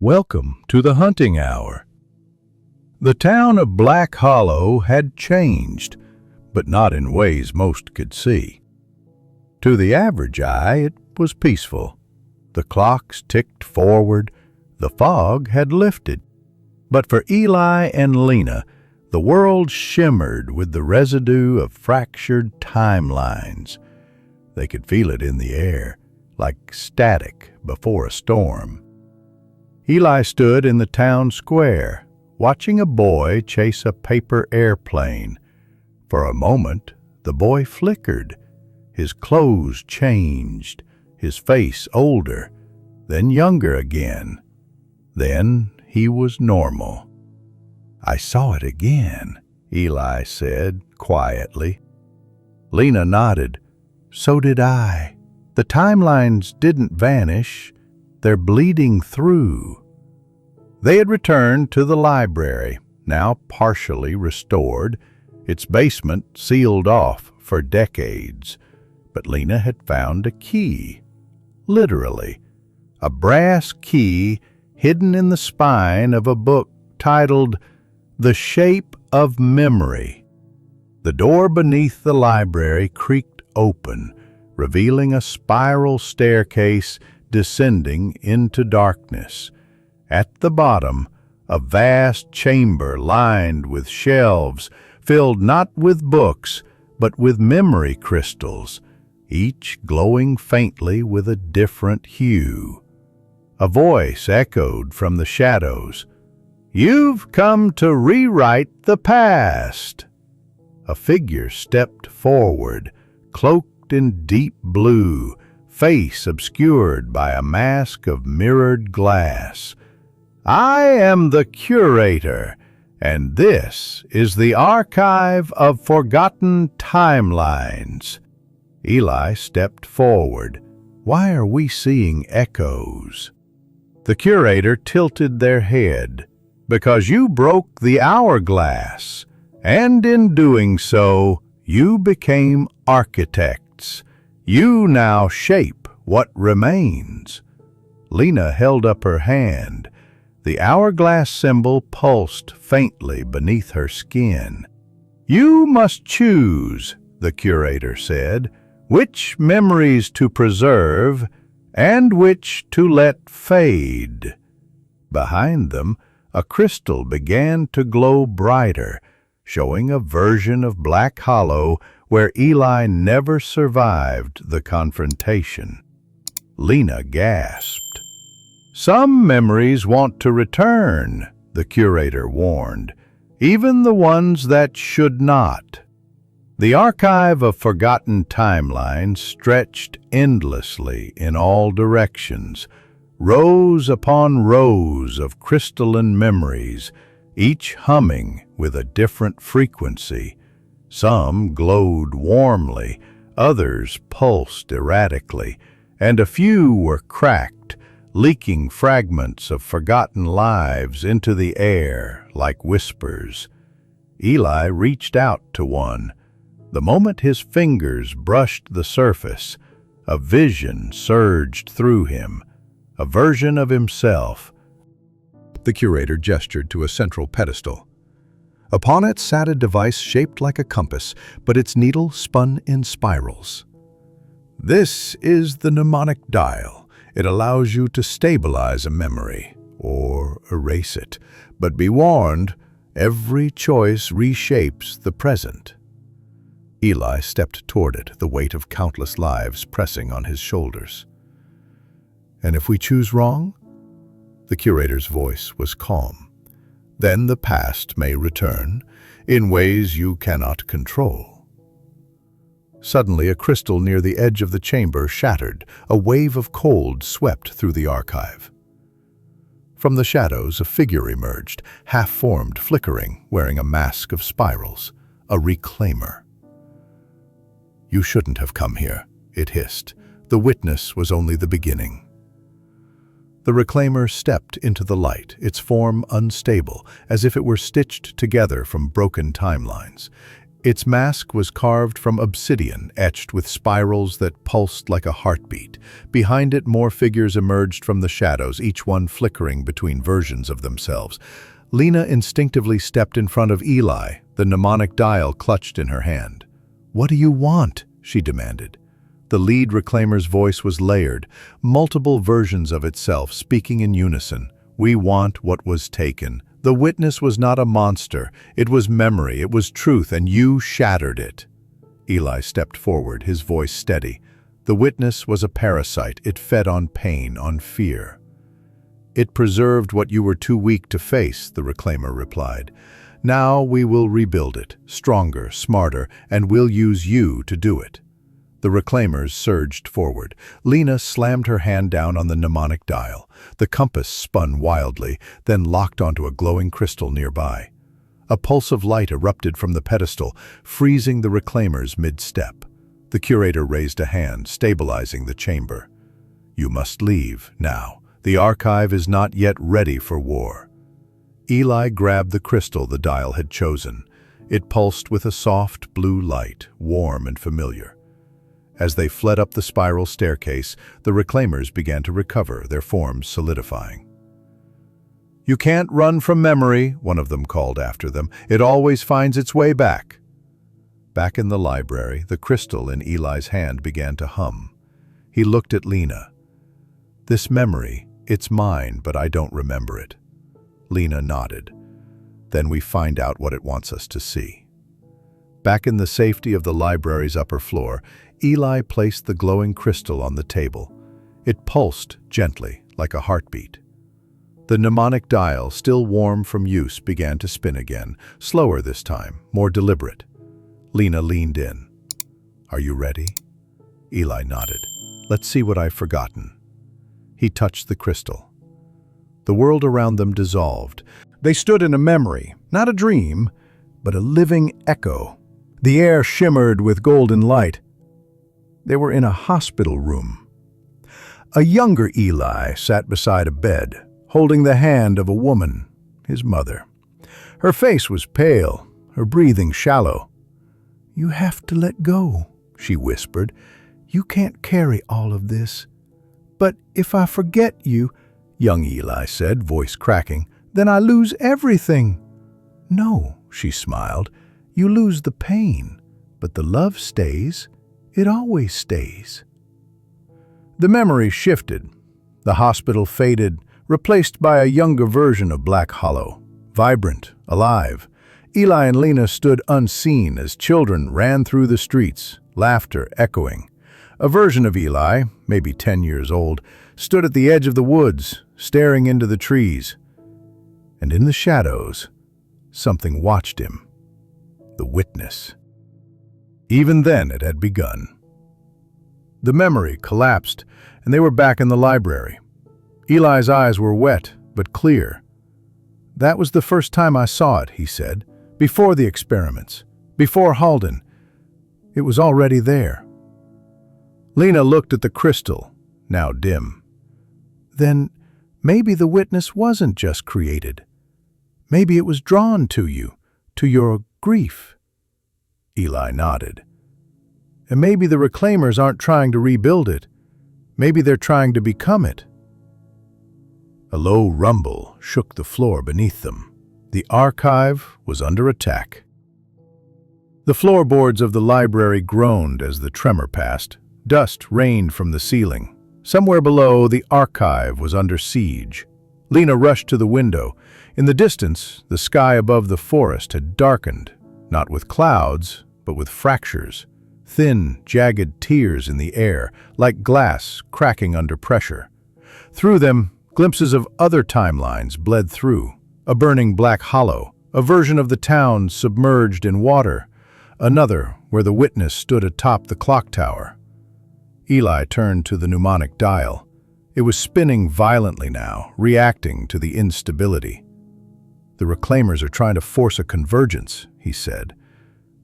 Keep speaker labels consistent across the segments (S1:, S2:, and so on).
S1: Welcome to the hunting hour. The town of Black Hollow had changed, but not in ways most could see. To the average eye, it was peaceful. The clocks ticked forward, the fog had lifted. But for Eli and Lena, the world shimmered with the residue of fractured timelines. They could feel it in the air, like static before a storm. Eli stood in the town square, watching a boy chase a paper airplane. For a moment, the boy flickered. His clothes changed, his face older, then younger again. Then he was normal. "I saw it again," Eli said quietly. Lena nodded. "So did I. The timelines didn't vanish. They're bleeding through." They had returned to the library, now partially restored, its basement sealed off for decades. But Lena had found a key. Literally, a brass key hidden in the spine of a book titled "The Shape of Memory." The door beneath the library creaked open, revealing a spiral staircase descending into darkness. At the bottom, a vast chamber lined with shelves, filled not with books, but with memory crystals, each glowing faintly with a different hue. A voice echoed from the shadows, "You've come to rewrite the past." A figure stepped forward, cloaked in deep blue, face obscured by a mask of mirrored glass. "I am the curator, and this is the archive of forgotten timelines." Eli stepped forward. "Why are we seeing echoes?" The curator tilted their head. "Because you broke the hourglass, and in doing so, you became architects. You now shape what remains." Lena held up her hand. The hourglass symbol pulsed faintly beneath her skin. "You must choose," the curator said, "which memories to preserve and which to let fade." Behind them, a crystal began to glow brighter, showing a version of Black Hollow where Eli never survived the confrontation. Lena gasped. "Some memories want to return," the curator warned, "even the ones that should not." The archive of forgotten timelines stretched endlessly in all directions, rows upon rows of crystalline memories, each humming with a different frequency. Some glowed warmly, others pulsed erratically, and a few were cracked, leaking fragments of forgotten lives into the air like whispers. Eli reached out to one. The moment his fingers brushed the surface, a vision surged through him, a version of himself. The curator gestured to a central pedestal. Upon it sat a device shaped like a compass, but its needle spun in spirals. "This is the mnemonic dial. It allows you to stabilize a memory, or erase it. But be warned, every choice reshapes the present." Eli stepped toward it, the weight of countless lives pressing on his shoulders. "And if we choose wrong?" The curator's voice was calm. "Then the past may return, in ways you cannot control." Suddenly, a crystal near the edge of the chamber shattered. A wave of cold swept through the archive. From the shadows, a figure emerged, half-formed, flickering, wearing a mask of spirals. A reclaimer. "You shouldn't have come here," it hissed. "The witness was only the beginning." The reclaimer stepped into the light, its form unstable, as if it were stitched together from broken timelines. Its mask was carved from obsidian, etched with spirals that pulsed like a heartbeat. Behind it, more figures emerged from the shadows, each one flickering between versions of themselves. Lena instinctively stepped in front of Eli, the mnemonic dial clutched in her hand. "What do you want?" she demanded. The lead reclaimer's voice was layered, multiple versions of itself speaking in unison. "We want what was taken. The witness was not a monster. It was memory, it was truth, and you shattered it." Eli stepped forward, his voice steady. "The witness was a parasite. It fed on pain, on fear." "It preserved what you were too weak to face," the reclaimer replied. "Now we will rebuild it, stronger, smarter, and we'll use you to do it." The reclaimers surged forward. Lena slammed her hand down on the mnemonic dial. The compass spun wildly, then locked onto a glowing crystal nearby. A pulse of light erupted from the pedestal, freezing the reclaimers mid-step. The curator raised a hand, stabilizing the chamber. "You must leave, now. The archive is not yet ready for war." Eli grabbed the crystal the dial had chosen. It pulsed with a soft blue light, warm and familiar. As they fled up the spiral staircase, the reclaimers began to recover, their forms solidifying. "You can't run from memory," one of them called after them. "It always finds its way back." Back in the library, the crystal in Eli's hand began to hum. He looked at Lena. "This memory, it's mine, but I don't remember it." Lena nodded. "Then we find out what it wants us to see." Back in the safety of the library's upper floor, Eli placed the glowing crystal on the table. It pulsed gently, like a heartbeat. The mnemonic dial, still warm from use, began to spin again, slower this time, more deliberate. Lena leaned in. "Are you ready?" Eli nodded. "Let's see what I've forgotten." He touched the crystal. The world around them dissolved. They stood in a memory, not a dream, but a living echo. The air shimmered with golden light. They were in a hospital room. A younger Eli sat beside a bed, holding the hand of a woman, his mother. Her face was pale, her breathing shallow. "You have to let go," she whispered. "You can't carry all of this." "But if I forget you," young Eli said, voice cracking, "then I lose everything." "No," she smiled. "You lose the pain, but the love stays. It always stays." The memory shifted. The hospital faded, replaced by a younger version of Black Hollow, vibrant, alive. Eli and Lena stood unseen as children ran through the streets, laughter echoing. A version of Eli, maybe 10 years old, stood at the edge of the woods, staring into the trees. And in the shadows, something watched him. The witness. Even then it had begun. The memory collapsed, and they were back in the library. Eli's eyes were wet, but clear. "That was the first time I saw it," he said. "Before the experiments. Before Halden. It was already there." Lena looked at the crystal, now dim. "Then maybe the witness wasn't just created. Maybe it was drawn to you, to your grief." Eli nodded. "And maybe the reclaimers aren't trying to rebuild it. Maybe they're trying to become it." A low rumble shook the floor beneath them. The archive was under attack. The floorboards of the library groaned as the tremor passed. Dust rained from the ceiling. Somewhere below, the archive was under siege. Lena rushed to the window. In the distance, the sky above the forest had darkened, not with clouds, but with fractures, thin, jagged tears in the air, like glass cracking under pressure. Through them, glimpses of other timelines bled through. A burning black hollow, a version of the town submerged in water, another where the witness stood atop the clock tower. Eli turned to the mnemonic dial. It was spinning violently now, reacting to the instability. "The reclaimers are trying to force a convergence," he said.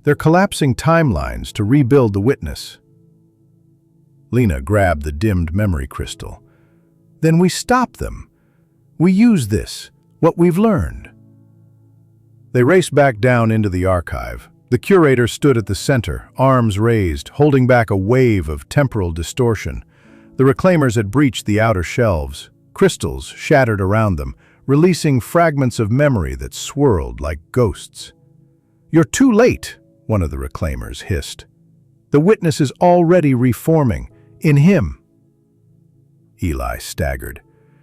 S1: "They're collapsing timelines to rebuild the witness." Lena grabbed the dimmed memory crystal. "Then we stop them. We use this, what we've learned." They raced back down into the archive. The curator stood at the center, arms raised, holding back a wave of temporal distortion. The reclaimers had breached the outer shelves. Crystals shattered around them, releasing fragments of memory that swirled like ghosts. "You're too late," one of the reclaimers hissed. "The witness is already reforming, in him." Eli staggered.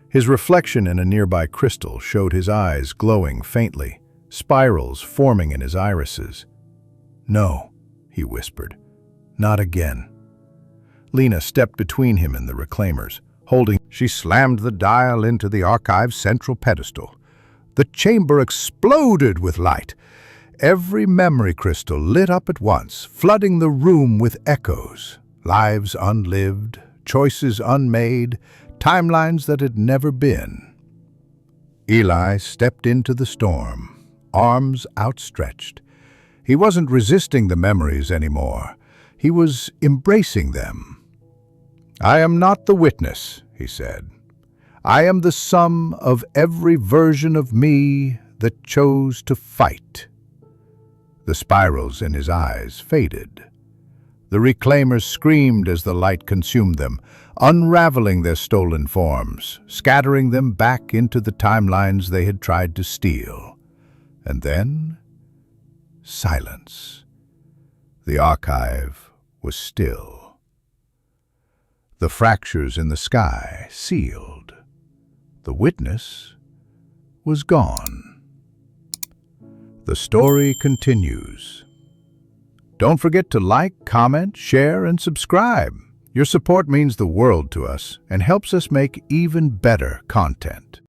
S1: His reflection in a nearby crystal showed his eyes glowing faintly, spirals forming in his irises. "No," he whispered. "Not again." Lena stepped between him and the reclaimers, holding. She slammed the dial into the archive's central pedestal. The chamber exploded with light. Every memory crystal lit up at once, flooding the room with echoes. Lives unlived, choices unmade, timelines that had never been. Eli stepped into the storm, arms outstretched. He wasn't resisting the memories anymore. He was embracing them. "I am not the witness," he said. "I am the sum of every version of me that chose to fight." The spirals in his eyes faded. The reclaimers screamed as the light consumed them, unraveling their stolen forms, scattering them back into the timelines they had tried to steal. And then, silence. The archive was still. The fractures in the sky sealed. The witness was gone. The story continues. Don't forget to like, comment, share, and subscribe. Your support means the world to us and helps us make even better content.